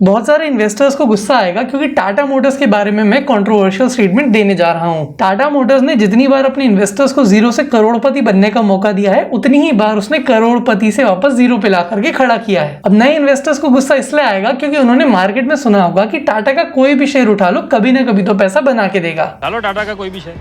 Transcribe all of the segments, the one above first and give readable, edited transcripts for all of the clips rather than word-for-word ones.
बहुत सारे इन्वेस्टर्स को गुस्सा आएगा क्योंकि टाटा मोटर्स के बारे में मैं कंट्रोवर्शियल स्टेटमेंट देने जा रहा हूं। टाटा मोटर्स ने जितनी बार अपने इन्वेस्टर्स को जीरो से करोड़पति बनने का मौका दिया है, उतनी ही बार उसने करोड़पति से वापस जीरो पे ला करके खड़ा किया है। अब नए इन्वेस्टर्स को गुस्सा इसलिए आएगा क्योंकि उन्होंने मार्केट में सुना होगा कि टाटा का कोई भी शेयर उठा लो, कभी ना कभी तो पैसा बना के देगा। टाटा का कोई भी शेयर,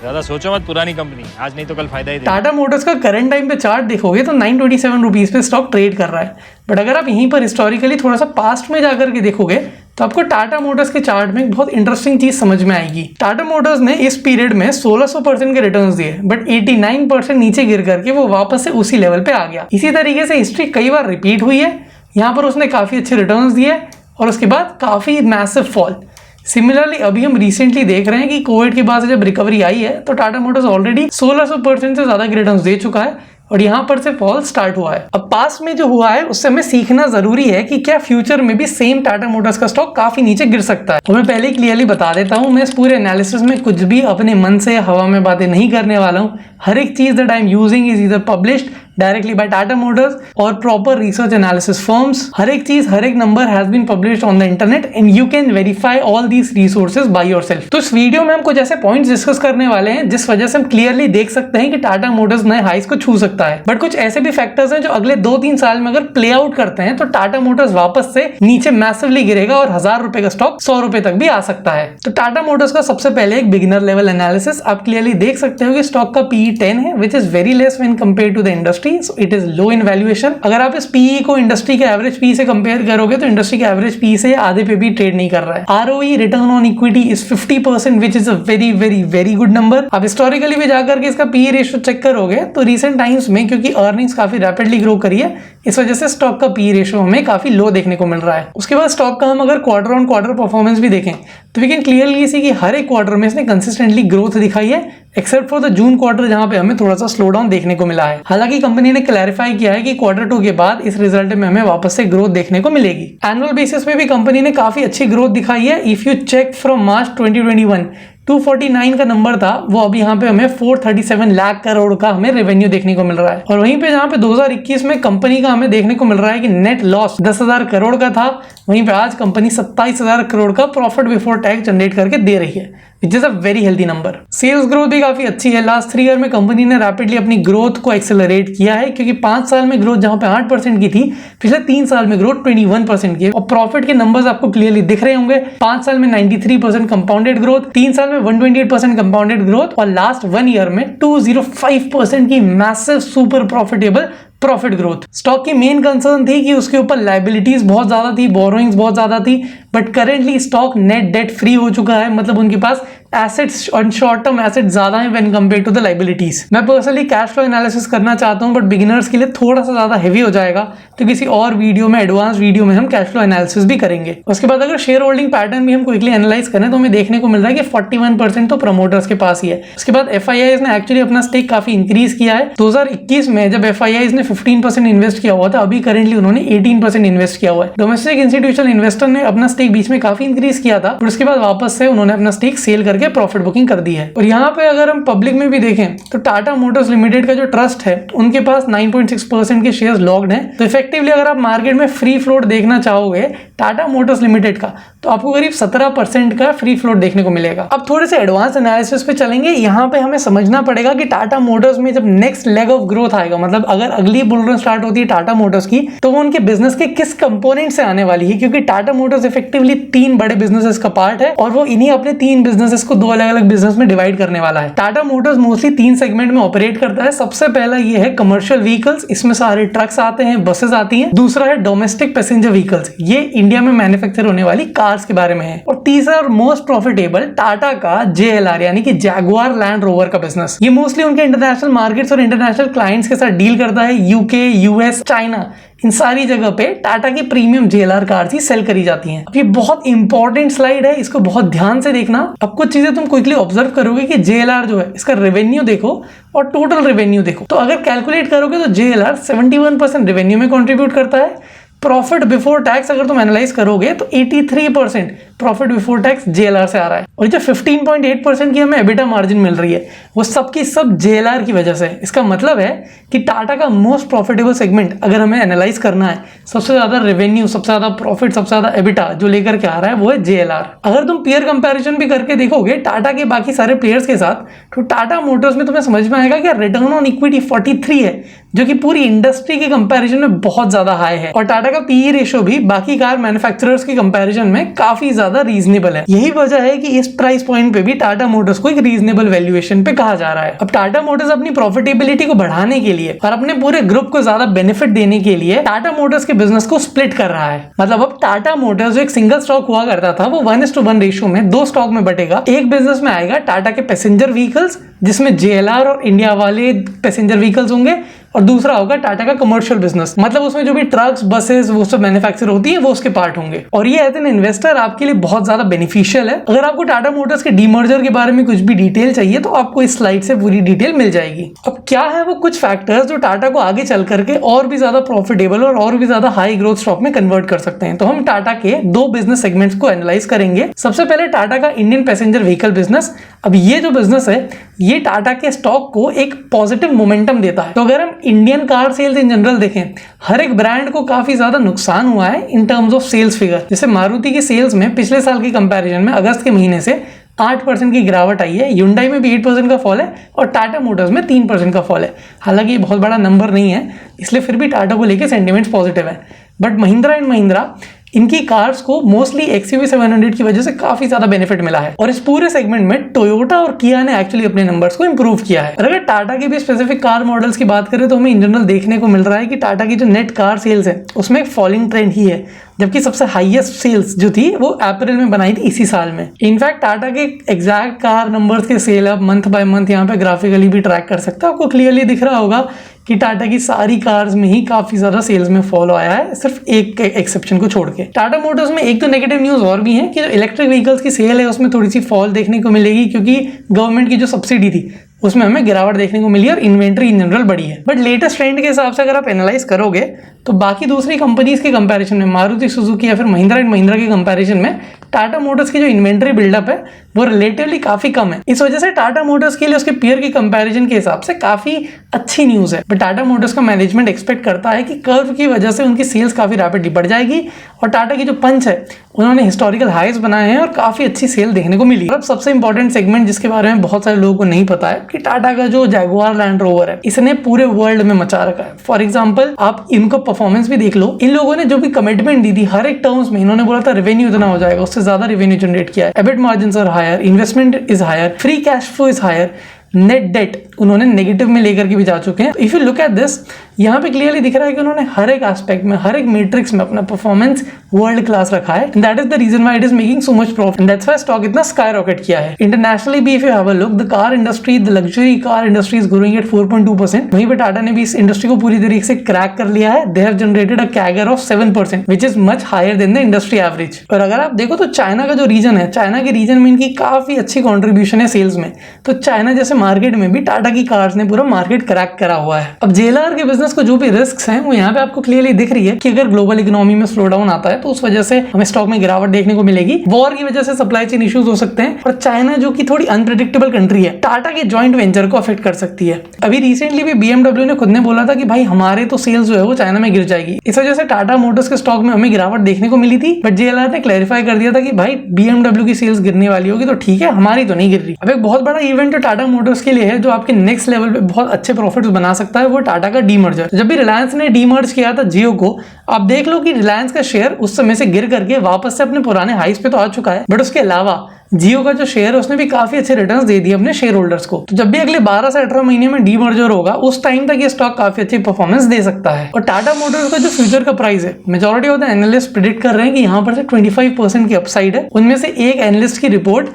ज्यादा सोचो मत, पुरानी कंपनी, आज नहीं तो कल फायदा ही देगा। टाटा मोटर्स का करंट टाइम पे चार्ट देखोगे तो 927 रुपीज पे स्टॉक ट्रेड कर रहा है, बट अगर आप यहीं पर हिस्टोरिकली थोड़ा सा पास्ट में जाकर के देखोगे तो आपको टाटा मोटर्स के चार्ट में एक बहुत इंटरेस्टिंग चीज समझ में आएगी। टाटा मोटर्स ने इस पीरियड में 1600% के रिटर्न्स दिए, बट 89% नीचे गिर करके वो वापस से उसी लेवल पे आ गया। इसी तरीके से हिस्ट्री कई बार रिपीट हुई है। यहाँ पर उसने काफी अच्छे रिटर्न्स दिए और उसके बाद काफी मैसिव फॉल। सिमिलरली अभी हम रिसेंटली देख रहे हैं कि कोविड के बाद से जब रिकवरी आई है तो टाटा मोटर्स ऑलरेडी 1600% से ज्यादा के रिटर्न्स दे चुका है और यहाँ पर से फॉल स्टार्ट हुआ है। अब पास्ट में जो हुआ है उससे हमें सीखना जरूरी है कि क्या फ्यूचर में भी सेम टाटा मोटर्स का स्टॉक काफी नीचे गिर सकता है। तो मैं पहले क्लियरली बता देता हूँ, मैं इस पूरे एनालिसिस में कुछ भी अपने मन से हवा में बातें नहीं करने वाला हूँ। हर एक चीज that I am using is either published directly by Tata Motors और प्रॉपर रिसर्च एनालिसिस फर्म्स। हर एक चीज, हर एक number has been published on the internet and you can verify all these resources by yourself. तो इस वीडियो में हम कुछ ऐसे पॉइंट्स डिस्कस करने वाले हैं जिस वजह से हम क्लियरली देख सकते हैं कि टाटा मोटर्स नए हाइस को छू सकता है। बट कुछ ऐसे भी फैक्टर्स हैं जो अगले 2-3 साल में अगर प्ले आउट करते हैं तो टाटा मोटर्स वापस से नीचे मैसिवली गिरेगा और 1000 रुपए का स्टॉक 100 रुपए तक भी आ सकता है। तो टाटा मोटर्स का सबसे पहले एक बिगिनर लेवल एनालिसिस। आप क्लियरली देख सकते हो कि स्टॉक का PE 10 है, which is very less when compare to the industry, so it is low in valuation. अगर आप इस PE को इंडस्ट्री के एवरेज PE से कंपेयर करोगे तो इंडस्ट्री के एवरेज PE से आधे पे भी ट्रेड नहीं कर रहा है। ROE return on equity is 50%, which is a very very very good number. आप हिस्टोरिकली भी जाकर के इसका PE रेशियो चेक करोगे तो रिसेंट टाइम्स में क्योंकि अर्निंग्स काफी रैपिडली ग्रो करी है, इस वजह से स्टॉक का PE रेशियो हमें काफी लो देखने को मिल रहा है। उसके बाद स्टॉक का हम अगर क्वार्टर ऑन क्वार्टर परफॉर्मेंस भी देखें तो वी कैन क्लियरली सी कि हर एक क्वार्टर में इसने कंसिस्टेंटली ग्रोथ दिखाई है, except for the June quarter जहां पे हमें थोड़ा सा स्लो डाउन देखने को मिला है। हालांकि कंपनी ने क्लैरिफाई किया है कि क्वार्टर 2 के बाद इस रिजल्ट में हमें वापस से ग्रोथ देखने को मिलेगी। एनुअल बेसिस पे भी कंपनी ने काफी अच्छी ग्रोथ दिखाई है। If you check from March 2021 249 का नंबर था, वो अभी यहाँ पे हमें 437 लाख करोड़ का हमें रेवेन्यू देखने को मिल रहा है। और वहीं पे जहाँ पे 2021 में कंपनी का हमें देखने को मिल रहा है कि नेट लॉस 10,000 करोड़ का था, वहीं पे आज कंपनी 27,000 करोड़ का प्रॉफिट बिफोर टैक्स जनरेट करके दे रही है, which is a very healthy number. Sales growth भी काफी अच्छी है। लास्ट 3 ईयर में कंपनी ने रैपिडली अपनी ग्रोथ को एक्सेलरेट किया है, क्योंकि 5 साल में ग्रोथ जहां पे 8% की थी, पिछले 3 साल में ग्रोथ 21% की है। और प्रॉफिट के नंबर्स आपको क्लियरली दिख रहे होंगे। 5 साल में 93% कंपाउंडेड ग्रोथ, 3 साल में 128% कंपाउंडेड ग्रोथ और लास्ट 1 ईयर में 205% की massive super profitable profit growth. Stock की मेन कंसर्न थी कि उसके ऊपर लाइबिलिटीज बहुत ज्यादा थी, बोरोइंग्स बहुत ज्यादा थी, but currently stock net debt free हो चुका है। मतलब उनके पास एसेट्स और शॉर्ट टर्म एसेट्स ज्यादा हैं when compare to the liabilities. मैं पर्सनली कैश फ्लो एनालिसिस करना चाहता हूं, बट बिगिनर्स के लिए थोड़ा सा ज्यादा हेवी हो जाएगा, तो किसी और वीडियो में, एडवांस वीडियो में हम कैश फ्लो एनालिसिस भी करेंगे। उसके बाद अगर शेयर होल्डिंग पैटर्न भी हम क्विकली एनालाइज करें तो हमें देखने को मिल रहा है कि 41% तो प्रमोटर्स के पास ही है। उसके बाद FIIs ने एक्चुअली अपना स्टेक काफी इंक्रीज किया है। 2021 में जब FIIs ने 15% इन्वेस्ट किया हुआ था, अभी करेंटली उन्होंने 18% इन्वेस्ट किया हुआ है। डोमेस्टिक इंस्टीट्यूशनल इन्वेस्टर ने अपना स्टेक बीच में काफी इंक्रीज किया था, और उसके बाद वापस से उन्होंने अपना स्टेक सेल करके प्रॉफिट बुकिंग कर दी है। और यहाँ पे अगर हम पब्लिक में भी देखें तो टाटा मोटर्स लिमिटेड का जो ट्रस्ट है, उनके पास 9.6% के शेयर्स लॉक्ड हैं। तो इफेक्टिवली अगर आप मार्केट में फ्री फ्लोट देखना चाहोगे टाटा मोटर्स लिमिटेड का, तो आपको करीब 17% का फ्री फ्लोट देखने को मिलेगा। अब थोड़े से एडवांस एनालिसिस पे चलेंगे। यहाँ पे हमें समझना पड़ेगा कि टाटा मोटर्स में जब नेक्स्ट लेग ऑफ ग्रोथ आएगा, मतलब अगर अगली बुल रन स्टार्ट होती है टाटा मोटर्स की, तो वो उनके बिजनेस के किस कंपोनेंट से आने वाली है, क्योंकि टाटा मोटर्स इफेक्टिवली 3 बड़े बिजनेसेस का पार्ट है और वो इन्हीं अपने 3 बिजनेसेस को 2 अलग अलग बिजनेस में डिवाइड करने वाला है। टाटा मोटर्स मोस्टली 3 सेगमेंट में ऑपरेट करता है। सबसे पहला ये है कमर्शियल व्हीकल्स, इसमें सारे ट्रक्स आते हैं, बसेस आती हैं। दूसरा है डोमेस्टिक पैसेंजर व्हीकल्स, ये इंडिया में मैन्युफैक्चर होने वाली कार्स के बारे में है। और तीसरा और मोस्ट प्रॉफिटेबल टाटा का JLR यानी कि जैगुआर लैंड रोवर का बिजनेस। ये मोस्टली उनके इंटरनेशनल मार्केट्स और इंटरनेशनल क्लाइंट्स के साथ डील करता है। UK, US, चाइना, इन सारी जगह पे टाटा की प्रीमियम JLR कार्स ही सेल करी जाती हैं। अब ये बहुत इंपॉर्टेंट स्लाइड है, इसको बहुत ध्यान से देखना। अब कुछ चीजें तुम क्विकली ऑब्जर्व करोगे कि JLR जो है, इसका रेवेन्यू देखो और टोटल रेवेन्यू देखो। तो अगर कैलकुलेट करोगे तो JLR 71% रेवेन्यू में कंट्रीब्यूट करता है। प्रॉफिट बिफोर टैक्स अगर तुम एनालाइज करोगे तो 83% प्रॉफिट बिफोर टैक्स JLR से आ रहा है। और जो 15.8% की हमें एबिटा मार्जिन मिल रही है वो सबकी सब JLR की वजह से है। इसका मतलब है कि टाटा का मोस्ट प्रॉफिटेबल सेगमेंट अगर हमें एनालाइज करना है, सबसे ज्यादा रेवेन्यू, सबसे ज्यादा प्रॉफिट, सबसे ज्यादा एबिटा जो लेकर के आ रहा है वो है JLR। अगर तुम पीयर कंपैरिजन भी करके देखोगे टाटा के बाकी सारे प्लेयर्स के साथ, तो टाटा मोटर्स में तुम्हें समझ में आएगा कि रिटर्न ऑन इक्विटी 43 है, जो कि पूरी इंडस्ट्री के कंपैरिजन में बहुत ज्यादा हाई है। और टाटा का PE रेशियो भी बाकी कार मैन्युफैक्चरर्स के कंपैरिजन में काफी ज्यादा रीजनेबल है। यही वजह है कि इस प्राइस पॉइंट पे भी टाटा मोटर्स को एक रीजनेबल वैल्यूएशन पे कहा जा रहा है। अब टाटा मोटर्स अपनी प्रॉफिटेबिलिटी को बढ़ाने के लिए और अपने पूरे ग्रुप को ज्यादा बेनिफिट देने के लिए टाटा मोटर्स के बिजनेस को स्प्लिट कर रहा है। मतलब अब टाटा मोटर्स जो एक सिंगल स्टॉक हुआ करता था वो 1:1 रेशियो में 2 स्टॉक में बटेगा। एक बिजनेस में आएगा टाटा के पैसेंजर व्हीकल्स जिसमें JLR और इंडिया वाले पैसेंजर व्हीकल्स होंगे, और दूसरा होगा टाटा का कमर्शियल बिजनेस, मतलब उसमें जो भी ट्रक्स, बसेस, वो सब मैन्युफैक्चर होती है वो उसके पार्ट होंगे। और ये एज एन इन्वेस्टर आपके लिए बहुत ज्यादा बेनिफिशियल है। अगर आपको टाटा मोटर्स के डीमर्जर के बारे में कुछ भी डिटेल चाहिए तो आपको इस स्लाइड से पूरी डिटेल मिल जाएगी। अब क्या है वो कुछ फैक्टर्स जो टाटा को आगे चल करके और भी ज्यादा प्रॉफिटेबल और भी ज्यादा हाई ग्रोथ स्टॉक में कन्वर्ट कर सकते हैं। तो हम टाटा के 2 बिजनेस सेगमेंट्स को एनालाइज करेंगे। सबसे पहले टाटा का इंडियन पैसेंजर व्हीकल बिजनेस। अब ये जो बिजनेस है ये टाटा के स्टॉक को एक पॉजिटिव मोमेंटम देता है। तो अगर हम Indian car sales in general देखें, हर एक ब्रांड को काफी ज्यादा नुकसान हुआ है in terms of sales figure. जैसे मारुति की सेल्स में पिछले साल की कंपैरिजन में अगस्त के महीने से 8% की गिरावट आई है, Hyundai में भी 8% का फॉल है और टाटा मोटर्स में 3% का फॉल है। हालांकि ये बहुत बड़ा नंबर नहीं है, इसलिए फिर भी टाटा को लेके सेंटिमेंट्स पॉजिटिव है। बट महिंद्रा एंड महिंद्रा इनकी कार्स को मोस्टली XUV 700 की वजह से काफी ज्यादा बेनिफिट मिला है। और इस पूरे सेगमेंट में टोयोटा और किया ने एक्चुअली अपने नंबर्स को इंप्रूव किया है। और अगर टाटा के भी स्पेसिफिक कार मॉडल्स की बात करें तो हमें इन जनरल देखने को मिल रहा है कि टाटा की जो नेट कार सेल्स है उसमें एक फॉलिंग ट्रेंड ही है, जबकि सबसे हाईएस्ट सेल्स जो थी वो अप्रैल में बनाई थी इसी साल में। इनफैक्ट टाटा के एग्जैक्ट कार नंबर्स के सेल आप मंथ बाय मंथ यहाँ पे ग्राफिकली भी ट्रैक कर सकते हो। आपको क्लियरली दिख रहा होगा कि टाटा की सारी कार्स में ही काफी ज्यादा सेल्स में फॉल आया है, सिर्फ एक एक्सेप्शन को छोड़ के। टाटा मोटर्स में एक तो नेगेटिव न्यूज और भी है कि जो इलेक्ट्रिक व्हीकल्स की सेल है उसमें थोड़ी सी फॉल देखने को मिलेगी, क्योंकि गवर्नमेंट की जो सब्सिडी थी उसमें हमें गिरावट देखने को मिली और इन्वेंट्री इन जनरल बढ़ी है। बट लेटेस्ट ट्रेंड के हिसाब से अगर आप एनालाइज करोगे तो बाकी दूसरी कंपनीज के कंपैरिजन में, मारुति सुजुकी या फिर महिंद्रा एंड महिंद्रा के कंपैरिजन में टाटा मोटर्स की जो इन्वेंट्री बिल्डअप है वो रिलेटिवली काफी कम है। इस वजह से टाटा मोटर्स के लिए उसके पीयर के कंपैरिजन के हिसाब से काफी अच्छी न्यूज है। बट टाटा मोटर्स का मैनेजमेंट एक्सपेक्ट करता है कि कर्व की वजह से उनकी सेल्स काफी रैपिडली बढ़ जाएगी और टाटा की जो पंच है उन्होंने हिस्टोरिकल हाईज बनाए हैं और काफी अच्छी सेल देखने को मिली। अब सबसे इंपॉर्टेंट सेगमेंट जिसके बारे में बहुत सारे लोगों को नहीं पता है कि टाटा का जो जैगुआर लैंड रोवर है इसने पूरे वर्ल्ड में मचा रखा है। फॉर एग्जांपल आप इनका परफॉर्मेंस भी देख लो, इन लोगों ने जो भी कमिटमेंट दी थी हर एक टर्म्स में, इन्होंने बोला था रेवेन्यू इतना हो जाएगा, उससे ज्यादा रेवेन्यू जनरेट किया है, EBIT margins are higher, investment is higher, free cash flow is higher, net debt उन्होंने नेगेटिव में लेकर के भी जा चुके हैं। If you look at this, यहाँ पे क्लियरली दिख रहा है कि उन्होंने हर एक एस्पेक्ट में, हर एक मैट्रिक्स में अपना परफॉर्मेंस वर्ल्ड क्लास रखा है। That is the reason why it is making so much profit, that's why stock इतना स्काई रॉकेट किया है। इंटरनेशनली भी if you have a look, the car industry, the luxury car industry is growing at 4.2%। वहीं पे टाटा ने भी इस industry को पूरी तरीके से क्रैक कर लिया है। They have generated a CAGR of 7%, which is much higher than the industry average. और अगर आप देखो तो चाइना का जो रीजन है, चाइना के रीजन में इनकी काफी अच्छी कॉन्ट्रीब्यूशन है सेल्स में। तो चाइना जैसे मार्केट में भी टाटा की कार्स ने पूरा मार्केट क्रैक करा हुआ है। अब JLR के बिजनेस को जो भी रिस्क हैं वो यहाँ पे आपको क्लियरली दिख रही है कि अगर ग्लोबल इकोनॉमी में स्लो डाउन आता है तो उस वजह से हमें स्टॉक में गिरावट देखने को मिलेगी। वॉर की वजह से सप्लाई चेन इश्यूज हो सकते हैं और चाइना जो कि थोड़ी अनप्रेडिक्टेबल कंट्री है, टाटा के जॉइंट वेंचर को अफेक्ट कर सकती है। अभी रिसेंटली भी BMW ने खुद ने बोला था कि भाई हमारे तो सेल्स जो है वो चाइना में गिर जाएगी। इस वजह से टाटा मोटर्स के स्टॉक में हमें गिरावट देखने को मिली थी। बट JLR ने क्लैरिफाई कर दिया था कि भाई BMW की सेल्स गिरने वाली होगी तो ठीक है, हमारी तो नहीं गिर रही। अब एक बहुत बड़ा इवेंट जो टाटा मोटर्स के लिए है, जो आपके नेक्स्ट लेवल पे बहुत अच्छे प्रॉफिट्स बना सकता है, वो टाटा का डीमर्जर। जब भी रिलायंस ने डीमर्ज किया था जियो को, आप देख लो कि रिलायंस का शेयर उस समय से गिर करके वापस से अपने पुराने हाइस पे तो आ चुका है, बट उसके अलावा जियो का जो शेयर है उसने भी काफी अच्छे रिटर्न्स दे दिए अपने शेयर होल्डर्स को। तो जब भी अगले 12 से 18 महीने में डीमर्जर होगा उस टाइम तक ये स्टॉक काफी अच्छी परफॉर्मेंस दे सकता है। और टाटा मोटर्स का जो फ्यूचर का प्राइस है, majority of the analyst predict कर रहे हैं कि यहाँ पर से 25% की अपसाइड है। उनमें से एक एनालिस्ट की रिपोर्ट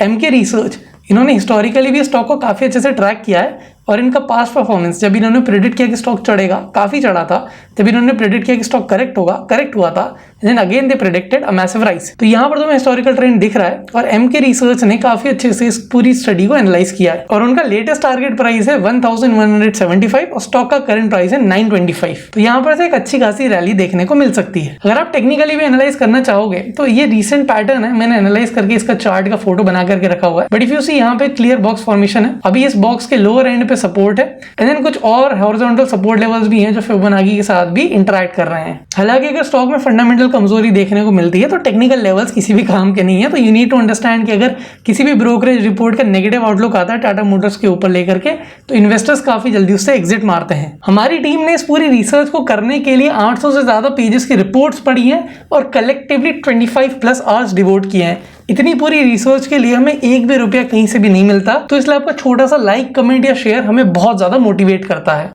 MK रिसर्च, इन्होंने हिस्टोरिकली भी स्टॉक को काफी अच्छे से ट्रैक किया है और इनका पास्ट परफॉर्मेंस, जब इन्होंने प्रेडिक्ट किया कि स्टॉक चढ़ेगा, काफी चढ़ा था, तब इन्होंने प्रेडिक्ट किया कि स्टॉक करेक्ट होगा, करेक्ट हुआ था, then again they predicted a massive rise. तो यहाँ पर तुम्हें हिस्टोरिकल ट्रेंड दिख रहा है और एमके रिसर्च ने काफी अच्छे से इस पूरी स्टडी को एनालाइज किया है और उनका लेटेस्ट टारगेट प्राइस है 1175 और स्टॉक का करंट प्राइस है 925। तो यहाँ पर से एक अच्छी खासी रैली देखने को मिल सकती है। अगर आप टेक्निकली भी एनालाइज करना चाहोगे तो ये रिसेंट पैटर्न है, मैंने एनालाइज करके इसका चार्ट का फोटो बना करके रखा हुआ है। बट इफ यू सी यहाँ पे क्लियर बॉक्स फॉर्मेशन है, अभी इस बॉक्स के लोअर एंड पे सपोर्ट है एंड देन कुछ और हॉरिजॉन्टल सपोर्ट लेवल्स भी हैं जो फिबोनाची के साथ भी इंटरैक्ट कर रहे हैं। हालांकि अगर स्टॉक में फंडामेंटल कमजोरी देखने को मिलती है तो टेक्निकल लेवल्स किसी भी काम के नहीं है। तो यू नीड टू अंडरस्टैंड कि अगर किसी भी ब्रोकरेज रिपोर्ट का नेगेटिव आउटलुक आता है टाटा मोटर्स के ऊपर लेकर के तो इन्वेस्टर्स काफी जल्दी उससे एग्जिट मारते हैं। हमारी टीम ने इस पूरी रिसर्च को करने के लिए 800 से ज्यादा पेजेस की रिपोर्ट्स पढ़ी हैं और कलेक्टिवली 25+ आवर्स डिवोट किए हैं। इतनी पूरी रिसर्च के लिए हमें एक भी रुपया कहीं से भी नहीं मिलता, तो इसलिए आपका छोटा सा लाइक, कमेंट या शेयर हमें बहुत ज्यादा मोटिवेट करता है।